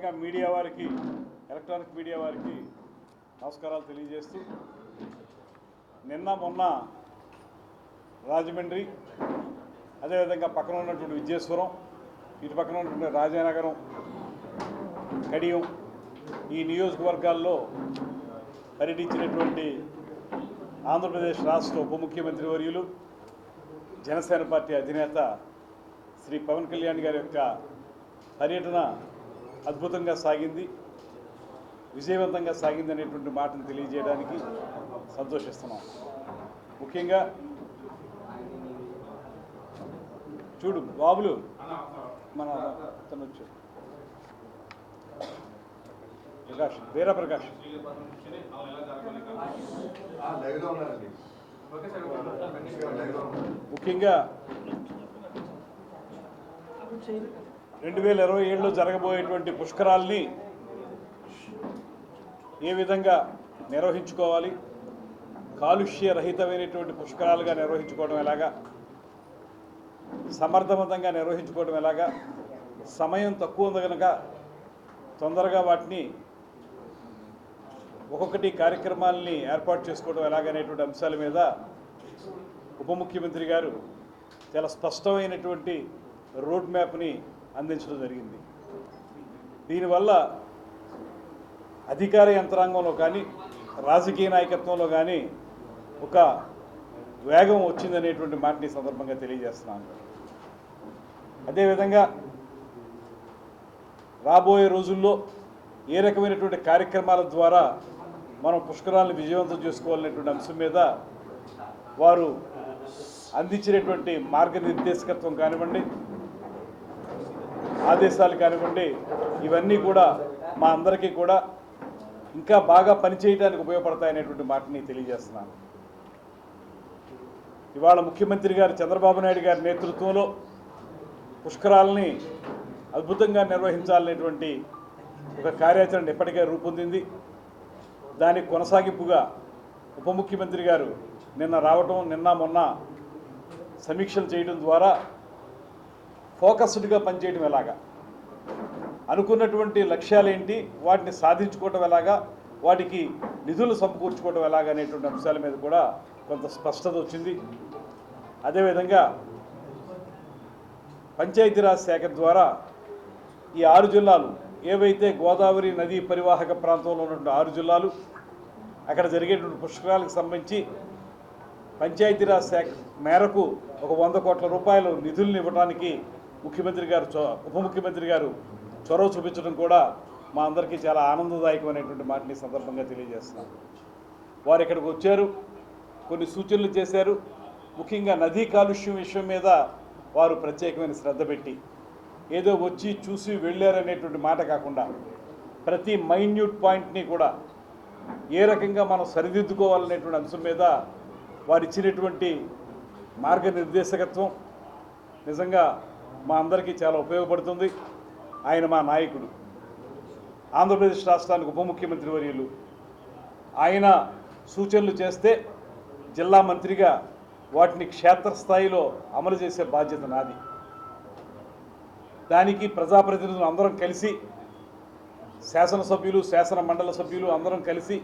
ప్రధానంగా మీడియా వారికి, electronic media వారికి నమస్కారాలు తెలియజేస్తూ, నిన్న మొన్న రాజమండ్రి, అదేవిధంగా పక్కన ఉన్నటువంటి విజయేశ్వరం, ఇటు పక్కన ఉన్నటువంటి రాజానగరం, కడియం, ఈ నియోజకవర్గాల్లో పర్యటించినటువంటి ఆంధ్రప్రదేశ్ రాష్ట్ర ఉప ముఖ్యమంత్రి వర్యులు, జనసేన పార్టీ అధినేత శ్రీ పవన్ కళ్యాణ్ గారి యొక్క పర్యటన అద్భుతంగా సాగింది, విజయవంతంగా సాగింది అనేటువంటి మాటను తెలియజేయడానికి సంతోషిస్తున్నాం. ముఖ్యంగా చూడు బాబులు, మన తనొచ్చు ప్రకాష్, వీర ప్రకాష్, ముఖ్యంగా 2027లో జరగబోయేటువంటి పుష్కరాల్ని ఏ విధంగా నిర్వహించుకోవాలి, కాలుష్య రహితమైనటువంటి పుష్కరాలుగా నిర్వహించుకోవడం ఎలాగా, సమర్థవంతంగా నిర్వహించుకోవడం ఎలాగా, సమయం తక్కువ ఉంది కనుక తొందరగా వాటిని ఒక్కొక్కటి కార్యక్రమాలని ఏర్పాటు చేసుకోవడం ఎలాగనేటువంటి అంశాల మీద ఉప ముఖ్యమంత్రి గారు చాలా స్పష్టమైనటువంటి రోడ్ మ్యాప్ని అందించడం జరిగింది. దీనివల్ల అధికార యంత్రాంగంలో కానీ, రాజకీయ నాయకత్వంలో కానీ ఒక వేగం వచ్చిందనేటువంటి మాటని సందర్భంగా తెలియజేస్తున్నాను. అదేవిధంగా రాబోయే రోజుల్లో ఏ రకమైనటువంటి కార్యక్రమాల ద్వారా మనం పుష్కరాలను విజయవంతం చేసుకోవాలనేటువంటి అంశం మీద వారు అందించినటువంటి మార్గనిర్దేశకత్వం కానివ్వండి, ఆదేశాలు కానివ్వండి, ఇవన్నీ కూడా మా అందరికీ కూడా ఇంకా బాగా పనిచేయడానికి ఉపయోగపడతాయనేటువంటి మాటని తెలియజేస్తున్నాను. ఇవాళ ముఖ్యమంత్రి గారు చంద్రబాబు నాయుడు గారి నేతృత్వంలో పుష్కరాలని అద్భుతంగా నిర్వహించాలనేటువంటి ఒక కార్యాచరణ ఇప్పటికే రూపొందింది. దానికి కొనసాగింపుగా ఉప ముఖ్యమంత్రి గారు నిన్న రావటం, నిన్న మొన్న సమీక్షలు చేయడం ద్వారా ఫోకస్డ్గా పనిచేయడం ఎలాగా, అనుకున్నటువంటి లక్ష్యాలేంటి, వాటిని సాధించుకోవటం ఎలాగా, వాటికి నిధులు సమకూర్చుకోవడం ఎలాగా అనేటువంటి అంశాల మీద కూడా కొంత స్పష్టత వచ్చింది. అదేవిధంగా పంచాయతీరాజ్ శాఖ ద్వారా ఈ 6 జిల్లాలు ఏవైతే గోదావరి నదీ పరివాహక ప్రాంతంలో ఉన్నటువంటి 6 జిల్లాలు, అక్కడ జరిగేటువంటి పుష్కరాలకు సంబంధించి పంచాయతీరాజ్ శాఖ మేరకు ఒక 100 కోట్ల రూపాయలు నిధులను ఇవ్వడానికి ముఖ్యమంత్రి గారు, ఉప ముఖ్యమంత్రి గారు చొరవ చూపించడం కూడా మా అందరికీ చాలా ఆనందదాయకమైనటువంటి మాటని సందర్భంగా తెలియజేస్తున్నాం. వారు ఇక్కడికి వచ్చారు, కొన్ని సూచనలు చేశారు. ముఖ్యంగా నదీ కాలుష్యం విషయం మీద వారు ప్రత్యేకమైన శ్రద్ధ పెట్టి, ఏదో వచ్చి చూసి వెళ్ళారనేటువంటి మాట కాకుండా ప్రతి మైన్యూట్ పాయింట్ని కూడా ఏ రకంగా మనం సరిదిద్దుకోవాలనేటువంటి అంశం మీద వారు ఇచ్చినటువంటి మార్గనిర్దేశకత్వం నిజంగా మా అందరికీ చాలా ఉపయోగపడుతుంది. ఆయన మా నాయకుడు, ఆంధ్రప్రదేశ్ రాష్ట్రానికి ఉప ముఖ్యమంత్రి వర్యులు. ఆయన సూచనలు చేస్తే జిల్లా మంత్రిగా వాటిని క్షేత్రస్థాయిలో అమలు చేసే బాధ్యత నాది. దానికి ప్రజాప్రతినిధులు అందరం కలిసి, శాసనసభ్యులు, శాసన మండల సభ్యులు అందరం కలిసి,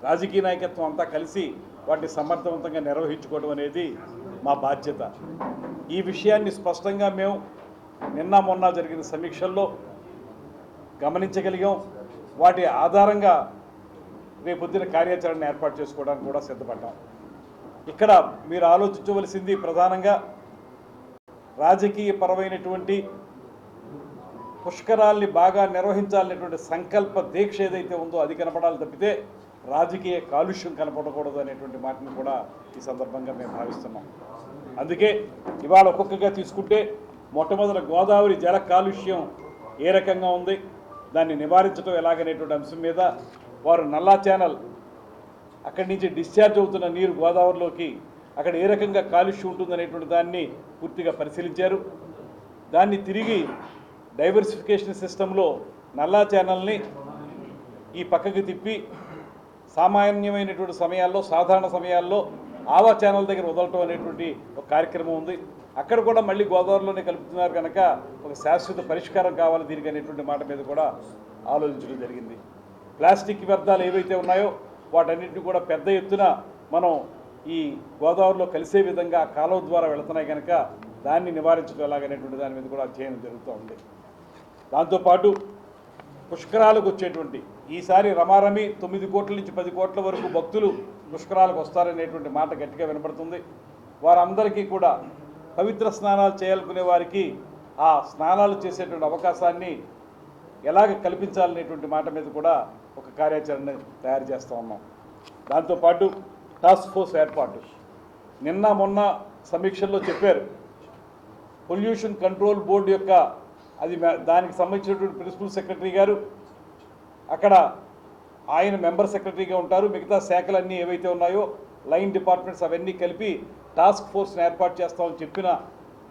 రాజకీయ నాయకత్వం అంతా కలిసి వాటిని సమర్థవంతంగా నిర్వహించుకోవడం అనేది మా బాధ్యత. ఈ విషయాన్ని స్పష్టంగా మేము నిన్న మొన్న జరిగిన సమీక్షల్లో గమనించగలిగాం. వాటి ఆధారంగా రేపొద్దున కార్యాచరణ ఏర్పాటు చేసుకోవడానికి కూడా సిద్ధపడ్డాం. ఇక్కడ మీరు ఆలోచించవలసింది ప్రధానంగా రాజకీయ పరమైనటువంటి పుష్కరాల్ని బాగా నిర్వహించాలనేటువంటి సంకల్ప దీక్ష ఏదైతే ఉందో అది కనపడాలి తప్పితే రాజకీయ కాలుష్యం కనపడకూడదు అనేటువంటి మాటను కూడా ఈ సందర్భంగా మేము భావిస్తున్నాం. అందుకే ఇవాళ ఒక్కొక్కగా తీసుకుంటే మొట్టమొదటి గోదావరి జల కాలుష్యం ఏ రకంగా ఉంది, దాన్ని నివారించడం ఎలాగనేటువంటి అంశం మీద వారు నల్లా ఛానల్ అక్కడి నుంచి డిశ్చార్జ్ అవుతున్న నీరు గోదావరిలోకి అక్కడ ఏ రకంగా కాలుష్యం ఉంటుందనేటువంటి దాన్ని పూర్తిగా పరిశీలించారు. దాన్ని తిరిగి డైవర్సిఫికేషన్ సిస్టంలో నల్లా ఛానల్ని ఈ పక్కకి తిప్పి సామాన్యమైనటువంటి సమయాల్లో, సాధారణ సమయాల్లో ఆవా ఛానల్ దగ్గర వదలటం అనేటువంటి ఒక కార్యక్రమం ఉంది. అక్కడ కూడా మళ్ళీ గోదావరిలోనే కలుపుతున్నారు కనుక ఒక శాశ్వత పరిష్కారం కావాలి దీనికి అనేటువంటి మాట మీద కూడా ఆలోచించడం జరిగింది. ప్లాస్టిక్ వ్యర్థాలు ఏవైతే ఉన్నాయో వాటన్నిటిని కూడా పెద్ద ఎత్తున మనం ఈ గోదావరిలో కలిసే విధంగా కాలువ ద్వారా వెళుతున్నాయి కనుక దాన్ని నివారించడం ఎలాగనేటువంటి దాని మీద కూడా అధ్యయనం జరుగుతూ ఉంది. దాంతోపాటు పుష్కరాలకు వచ్చేటువంటి ఈసారి రమారమి 9 కోట్ల నుంచి 10 కోట్ల వరకు భక్తులు పుష్కరాలకు వస్తారనేటువంటి మాట గట్టిగా వినపడుతుంది. వారందరికీ కూడా పవిత్ర స్నానాలు చేయాలనుకునే వారికి ఆ స్నానాలు చేసేటువంటి అవకాశాన్ని ఎలాగ కల్పించాలనేటువంటి మాట మీద కూడా ఒక కార్యాచరణ తయారు చేస్తూ ఉన్నాం. దాంతోపాటు టాస్క్ ఫోర్స్ ఏర్పాటు నిన్న మొన్న సమీక్షల్లో చెప్పారు. పొల్యూషన్ కంట్రోల్ బోర్డు యొక్క అది దానికి సంబంధించినటువంటి ప్రిన్సిపల్ సెక్రటరీ గారు అక్కడ ఆయన మెంబర్ సెక్రటరీగా ఉంటారు. మిగతా శాఖలన్నీ ఏవైతే ఉన్నాయో లైన్ డిపార్ట్మెంట్స్ అవన్నీ కలిపి టాస్క్ ఫోర్స్ని ఏర్పాటు చేస్తామని చెప్పిన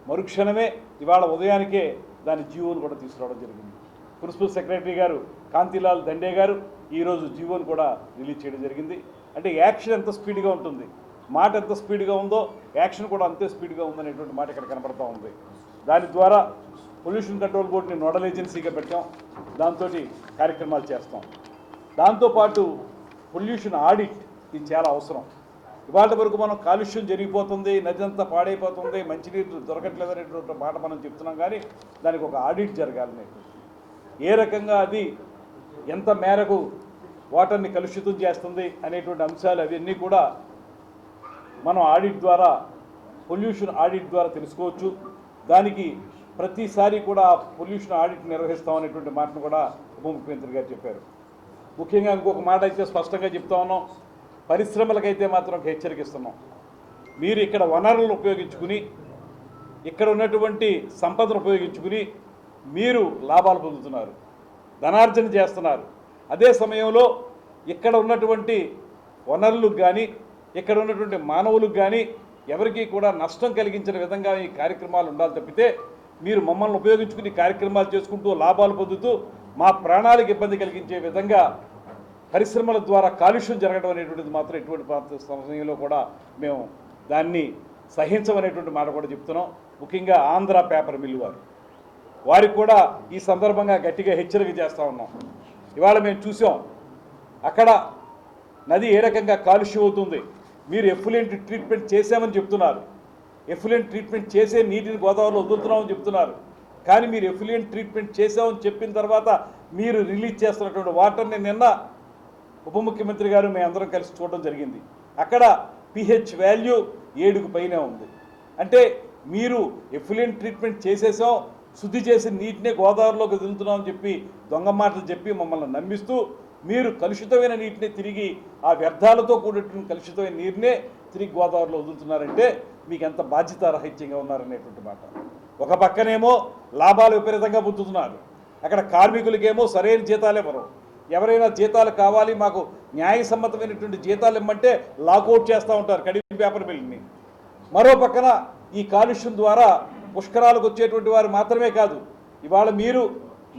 మరుక్షణమే ఇవాళ ఉదయానికే దాని జీవోను కూడా తీసుకురావడం జరిగింది. ప్రిన్సిపల్ సెక్రటరీ గారు కాంతిలాల్ దండే గారు ఈరోజు జీవోను కూడా రిలీజ్ చేయడం జరిగింది. అంటే యాక్షన్ ఎంత స్పీడ్గా ఉంటుంది, మాట ఎంత స్పీడ్గా ఉందో యాక్షన్ కూడా అంతే స్పీడ్గా ఉందనేటువంటి మాట ఇక్కడ కనపడుతూ ఉంది. దాని ద్వారా పొల్యూషన్ కంట్రోల్ బోర్డుని నోడల్ ఏజెన్సీగా పెట్టాం. దాంతో కార్యక్రమాలు చేస్తాం. దాంతోపాటు పొల్యూషన్ ఆడిట్ ఇది చాలా అవసరం. ఇవాళ వరకు మనం కాలుష్యం జరిగిపోతుంది, నది అంతా పాడైపోతుంది, మంచినీరు దొరకట్లేదు అనేటువంటి మాట మనం చెప్తున్నాం. కానీ దానికి ఒక ఆడిట్ జరగాలి. ఏ రకంగా అది ఎంత మేరకు వాటర్ని కలుషితం చేస్తుంది అనేటువంటి అంశాలు అవన్నీ కూడా మనం ఆడిట్ ద్వారా పొల్యూషన్ ఆడిట్ ద్వారా తెలుసుకోవచ్చు. దానికి ప్రతిసారి కూడా పొల్యూషన్ ఆడిట్ నిర్వహిస్తామనేటువంటి మాటను కూడా ఉప ముఖ్యమంత్రి గారు చెప్పారు. ముఖ్యంగా ఇంకొక మాట అయితే స్పష్టంగా చెప్తా ఉన్నాం, పరిశ్రమలకైతే మాత్రం ఒక హెచ్చరిక ఇస్తున్నాం. మీరు ఇక్కడ వనరులను ఉపయోగించుకుని ఇక్కడ ఉన్నటువంటి సంపదను ఉపయోగించుకుని మీరు లాభాలు పొందుతున్నారు, ధనార్జన చేస్తున్నారు. అదే సమయంలో ఇక్కడ ఉన్నటువంటి వనరులకు కానీ ఇక్కడ ఉన్నటువంటి మానవులకు కానీ ఎవరికీ కూడా నష్టం కలిగించిన విధంగా ఈ కార్యక్రమాలు ఉండాలి తప్పితే మీరు మమ్మల్ని ఉపయోగించుకుని కార్యక్రమాలు చేసుకుంటూ లాభాలు పొందుతూ మా ప్రాణాలకు ఇబ్బంది కలిగించే విధంగా పరిశ్రమల ద్వారా కాలుష్యం జరగడం అనేటువంటిది మాత్రం ఎటువంటి సమయంలో కూడా మేము దాన్ని సహించమనేటువంటి మాట కూడా చెప్తున్నాం. ముఖ్యంగా ఆంధ్ర పేపర్ మిల్లు వారికి కూడా ఈ సందర్భంగా గట్టిగా హెచ్చరిక చేస్తూ ఉన్నాం. ఇవాళ మేము చూసాం అక్కడ నది ఏ రకంగా కాలుష్యం అవుతుంది. మీరు ఎఫ్లూయెంట్ ట్రీట్మెంట్ చేశామని చెప్తున్నారు, ఎఫ్లూయెంట్ ట్రీట్మెంట్ చేసే నీటిని గోదావరిలో వదులుతున్నామని చెప్తున్నారు. కానీ మీరు ఎఫ్లూయెంట్ ట్రీట్మెంట్ చేసామని చెప్పిన తర్వాత మీరు రిలీజ్ చేస్తున్నటువంటి వాటర్ని నిన్న ఉప ముఖ్యమంత్రి గారు మేము అందరం కలిసి చూడడం జరిగింది. అక్కడ pH వాల్యూ 7కు పైనే ఉంది. అంటే మీరు ఎఫ్లూయెంట్ ట్రీట్మెంట్ చేసేసాం, శుద్ధి చేసి నీటినే గోదావరిలోకి వదులుతున్నామని చెప్పి దొంగ మాటలు చెప్పి మమ్మల్ని నమ్మిస్తూ మీరు కలుషితమైన నీటిని తిరిగి ఆ వ్యర్థాలతో కూడినటువంటి కలుషితమైన నీరునే తిరిగి గోదావరిలో వదులుతున్నారంటే మీకు ఎంత బాధ్యతారహిత్యంగా ఉన్నారనేటువంటి మాట. ఒక పక్కనేమో లాభాలు విపరీతంగా పొందుతున్నారు, అక్కడ కార్మికులకేమో సరైన జీతాలు ఇవ్వరు. ఎవరైనా జీతాలు కావాలి, మాకు న్యాయసమ్మతమైనటువంటి జీతాలు ఇమ్మంటే లాకౌట్ చేస్తూ ఉంటారు కడియం పేపర్ మిల్ని. మరో పక్కన ఈ కాలుష్యం ద్వారా పుష్కరాలకు వచ్చేటువంటి వారు మాత్రమే కాదు, ఇవాళ మీరు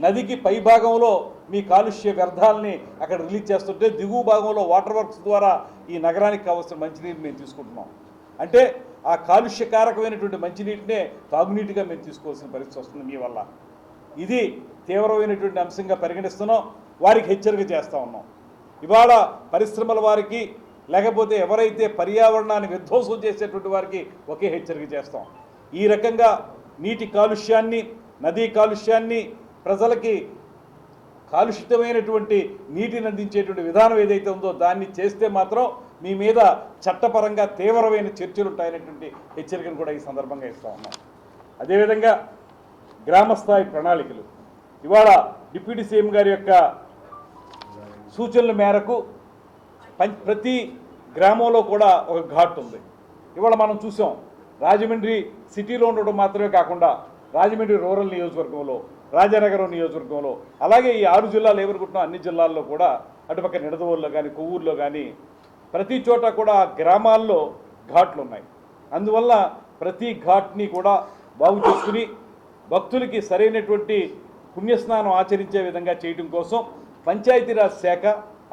నదికి పై భాగంలో మీ కాలుష్య వ్యర్థాలని అక్కడ రిలీజ్ చేస్తుంటే దిగువ భాగంలో వాటర్ వర్క్స్ ద్వారా ఈ నగరానికి కావాల్సిన మంచినీరు మేము తీసుకుంటున్నాం. అంటే ఆ కాలుష్యకారకమైనటువంటి మంచినీటినే తాగునీటిగా మేము తీసుకోవాల్సిన పరిస్థితి వస్తుంది మీ వల్ల. ఇది తీవ్రమైనటువంటి అంశంగా పరిగణిస్తున్నాం. వారికి హెచ్చరిక చేస్తూ ఉన్నాం. ఇవాళ పరిశ్రమల వారికి లేకపోతే ఎవరైతే పర్యావరణాన్ని విధ్వంసం చేసేటువంటి వారికి ఒకే హెచ్చరిక చేస్తాం. ఈ రకంగా నీటి కాలుష్యాన్ని, నదీ కాలుష్యాన్ని, ప్రజలకి కాలుషితమైనటువంటి నీటిని అందించేటువంటి విధానం ఏదైతే ఉందో దాన్ని చేస్తే మాత్రం మీ మీద చట్టపరంగా తీవ్రమైన చర్చలు ఉంటాయనేటువంటి హెచ్చరికను కూడా ఈ సందర్భంగా ఇస్తూ ఉన్నాం. అదేవిధంగా గ్రామస్థాయి ప్రణాళికలు ఇవాళ డిప్యూటీ సీఎం గారి యొక్క సూచనల మేరకు ప్రతి గ్రామంలో కూడా ఒక ఘాట్ ఉంది. ఇవాళ మనం చూసాం రాజమండ్రి సిటీలో ఉండడం మాత్రమే కాకుండా రాజమండ్రి రూరల్ నియోజకవర్గంలో, రాజానగరం నియోజకవర్గంలో, అలాగే ఈ 6 జిల్లాలు ఏమనుకుంటున్నాం అన్ని జిల్లాల్లో కూడా అటుపక్క నిడదవోలులో కానీ కొవ్వూరులో కానీ ప్రతి చోట కూడా గ్రామాల్లో ఘాట్లు ఉన్నాయి. అందువల్ల ప్రతి ఘాట్ని కూడా బాగు చేసుకుని భక్తులకి సరైనటువంటి పుణ్యస్నానం ఆచరించే విధంగా చేయడం కోసం పంచాయతీరాజ్ శాఖ,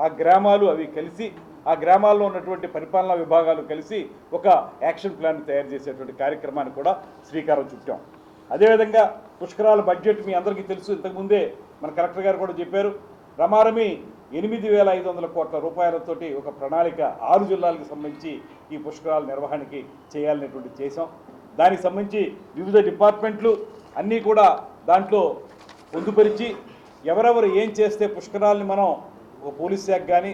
ఆ గ్రామాలు అవి కలిసి, ఆ గ్రామాల్లో ఉన్నటువంటి పరిపాలనా విభాగాలు కలిసి ఒక యాక్షన్ ప్లాన్ తయారు చేసేటువంటి కార్యక్రమాన్ని కూడా శ్రీకారం చుట్టాం. అదేవిధంగా పుష్కరాల బడ్జెట్ మీ అందరికీ తెలుసు, ఇంతకుముందే మన కలెక్టర్ గారు కూడా చెప్పారు. రమారమి 8,500 కోట్ల రూపాయలతోటి ఒక ప్రణాళిక 6 జిల్లాలకు సంబంధించి ఈ పుష్కరాల నిర్వహణకి చేయాలనేటువంటి చేసాం. దానికి సంబంధించి వివిధ డిపార్ట్మెంట్లు అన్నీ కూడా దాంట్లో పొందుపరిచి ఎవరెవరు ఏం చేస్తే పుష్కరాలని మనం పోలీస్ శాఖ కానీ,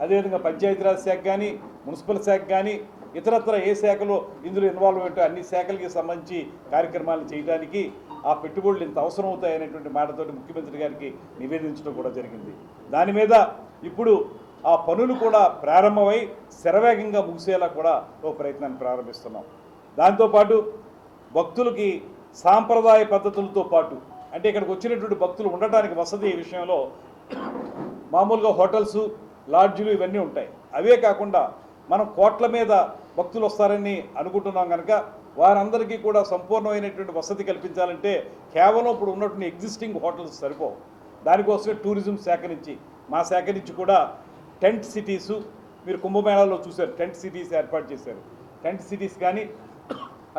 అదేవిధంగా పంచాయతీరాజ్ శాఖ కానీ, మున్సిపల్ శాఖ కానీ, ఇతరత్ర ఏ శాఖలో ఇందులో ఇన్వాల్వ్మెంట్ అన్ని శాఖలకి సంబంధించి కార్యక్రమాలను చేయడానికి ఆ పెట్టుబడులు ఇంత అవసరం అవుతాయనేటువంటి మాటతోటి ముఖ్యమంత్రి గారికి నివేదించడం కూడా జరిగింది. దాని మీద ఇప్పుడు ఆ పనులు కూడా ప్రారంభమై శరవేగంగా ముగిసేలా కూడా ఓ ప్రయత్నాన్ని ప్రారంభిస్తున్నాం. దాంతోపాటు భక్తులకి సాంప్రదాయ పద్ధతులతో పాటు అంటే ఇక్కడికి వచ్చినటువంటి భక్తులు ఉండటానికి వసతి విషయంలో మామూలుగా హోటల్సు, లాడ్జీలు ఇవన్నీ ఉంటాయి. అవే కాకుండా మనం కోట్ల మీద భక్తులు వస్తారని అనుకుంటున్నాం కనుక వారందరికీ కూడా సంపూర్ణమైనటువంటి వసతి కల్పించాలంటే కేవలం ఇప్పుడు ఉన్నటువంటి ఎగ్జిస్టింగ్ హోటల్స్ సరిపోవు. దానికోసమే టూరిజం శాఖ నుంచి, మా శాఖ నుంచి కూడా టెంట్ సిటీసు, మీరు కుంభమేళాలో చూశారు, టెంట్ సిటీస్ ఏర్పాటు చేశారు. టెంట్ సిటీస్ కానీ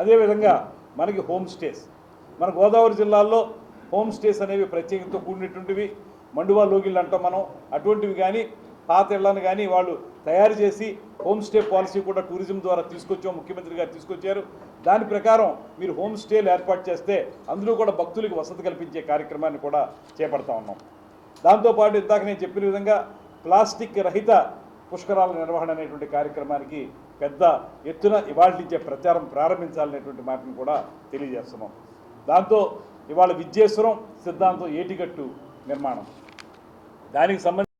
అదేవిధంగా మనకి హోమ్ స్టేస్, మన గోదావరి జిల్లాల్లో హోమ్ స్టేస్ అనేవి ప్రత్యేకతతో కూడినటువంటివి, మండువా లోగిళ్ళు అంటాం మనం, అటువంటివి కానీ పాత ఇళ్లను కానీ వాళ్ళు తయారు చేసి హోమ్ స్టే పాలసీ కూడా టూరిజం ద్వారా తీసుకొచ్చాం, ముఖ్యమంత్రి గారు తీసుకొచ్చారు. దాని ప్రకారం మీరు హోమ్ స్టేలు ఏర్పాటు చేస్తే అందులో కూడా భక్తులకు వసతి కల్పించే కార్యక్రమాన్ని కూడా చేపడతా ఉన్నాం. దాంతోపాటు ఇందాక నేను చెప్పిన విధంగా ప్లాస్టిక్ రహిత పుష్కరాల నిర్వహణ అనేటువంటి కార్యక్రమానికి పెద్ద ఎత్తున ఇవాళ నుంచే ప్రచారం ప్రారంభించాలనేటువంటి మాటను కూడా తెలియజేస్తున్నాం. దాంతో ఇవాళ విద్యేశ్వరం సిద్ధాంతం ఏటిగట్టు నిర్మాణం, దానికి సంబంధించి